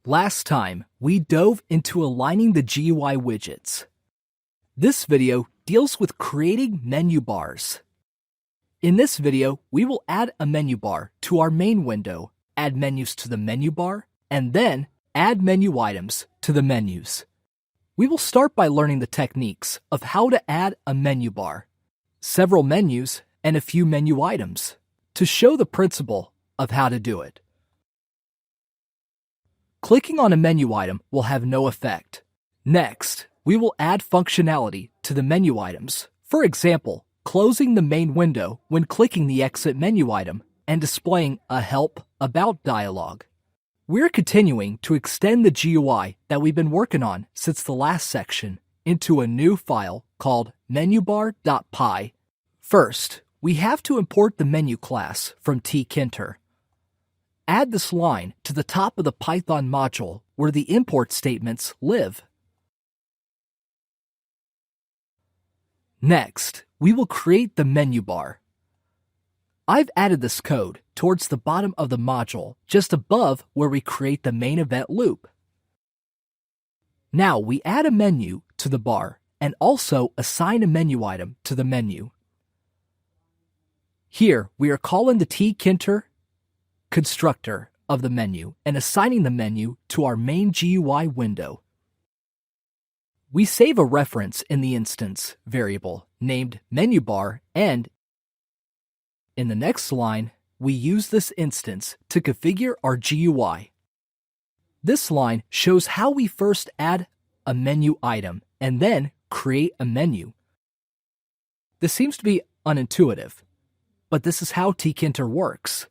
Last time, we dove into aligning the GUI widgets. This video deals with creating menu bars. In this video, we will add a menu bar to our main window, add menus to the menu bar, and then add menu items to the menus. We will start by learning the techniques of how to add a menu bar, several menus, and a few menu items to show the principle of how to do it. Clicking on a menu item will have no effect. Next, we will add functionality to the menu items. For example, closing the main window when clicking the exit menu item and displaying a Help About dialog. We're continuing to extend the GUI that we've been working on since the last section into a new file called menubar.py. First, we have to import the menu class from tkinter. Add this line to the top of the Python module where the import statements live. Next, we will create the menu bar. I've added this code towards the bottom of the module, just above where we create the main event loop. Now we add a menu to the bar and also assign a menu item to the menu. Here, we are calling the tkinter constructor of the menu and assigning the menu to our main GUI window. We save a reference in the instance variable named menubar, and in the next line, we use this instance to configure our GUI. This line shows how we first add a menu item and then create a menu. This seems to be unintuitive, but this is how tkinter works.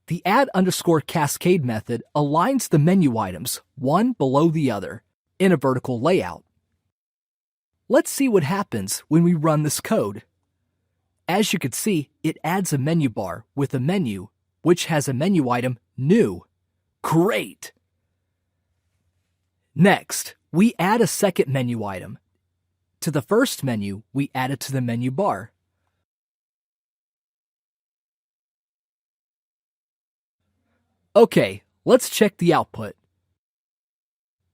The add_cascade method aligns the menu items one below the other in a vertical layout. Let's see what happens when we run this code. As you can see, it adds a menu bar with a menu which has a menu item new. Great! Next, we add a second menu item. To the first menu, we add it to the menu bar. Okay, let's check the output.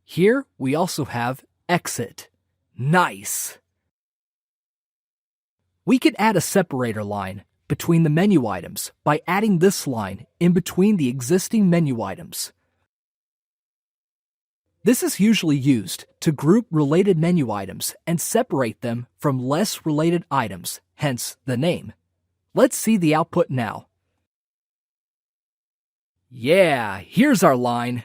Here we also have exit. Nice! We can add a separator line between the menu items by adding this line in between the existing menu items. This is usually used to group related menu items and separate them from less related items, hence the name. Let's see the output now. Yeah, here's our line.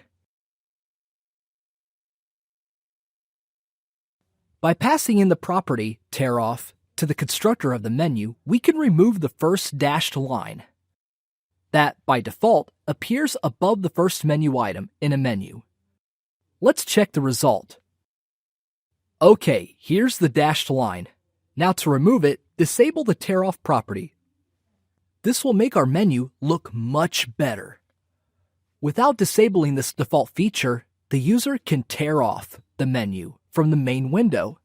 By passing in the property tearoff to the constructor of the menu, we can remove the first dashed line. That, by default, appears above the first menu item in a menu. Let's check the result. Okay, here's the dashed line. Now to remove it, disable the tearoff property. This will make our menu look much better. Without disabling this default feature, the user can tear off the menu from the main window.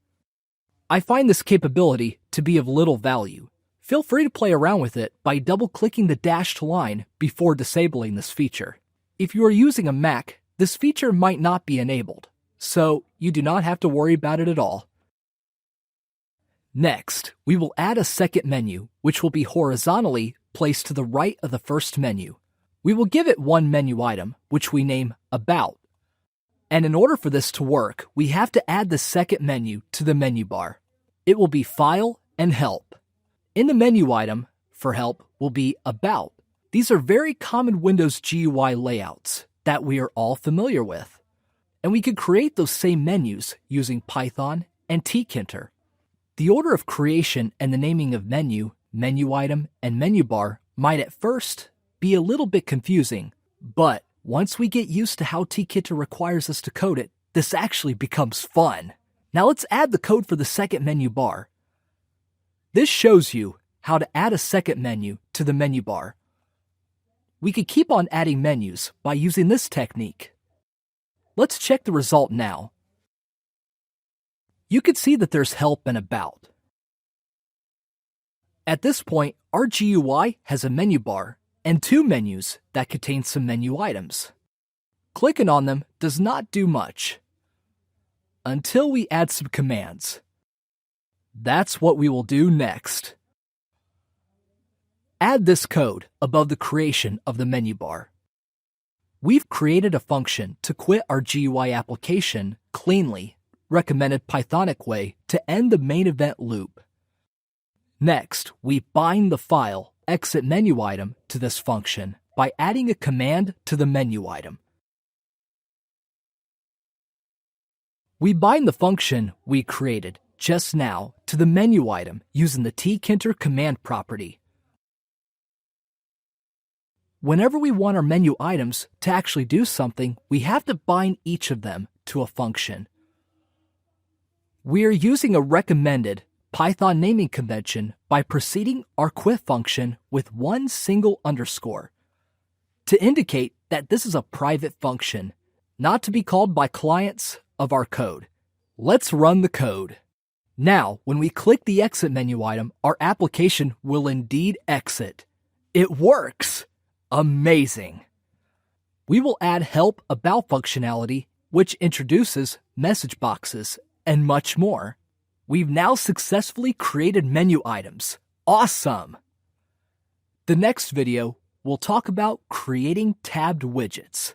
I find this capability to be of little value. Feel free to play around with it by double-clicking the dashed line before disabling this feature. If you are using a Mac, this feature might not be enabled, so you do not have to worry about it at all. Next, we will add a second menu, which will be horizontally placed to the right of the first menu. We will give it one menu item, which we name About. And in order for this to work, we have to add the second menu to the menu bar. It will be File and Help. In the menu item, for Help, will be About. These are very common Windows GUI layouts that we are all familiar with. And we can create those same menus using Python and tkinter. The order of creation and the naming of menu, menu item, and menu bar might at first be a little bit confusing, but once we get used to how tkinter requires us to code it, this actually becomes fun. Now let's add the code for the second menu bar. This shows you how to add a second menu to the menu bar. We could keep on adding menus by using this technique. Let's check the result now. You can see that there's Help and About. At this point, our GUI has a menu bar and two menus that contain some menu items. Clicking on them does not do much until we add some commands. That's what we will do next. Add this code above the creation of the menu bar. We've created a function to quit our GUI application cleanly, recommended Pythonic way to end the main event loop. Next, we bind the file exit menu item to this function by adding a command to the menu item. We bind the function we created just now to the menu item using the tkinter command property. Whenever we want our menu items to actually do something, we have to bind each of them to a function. We are using a recommended Python naming convention by preceding our quit function with one single underscore to indicate that this is a private function, not to be called by clients of our code. Let's run the code. Now, when we click the exit menu item, our application will indeed exit. It works! Amazing! We will add help about functionality, which introduces message boxes and much more. We've now successfully created menu items. Awesome! The next video, we'll talk about creating tabbed widgets.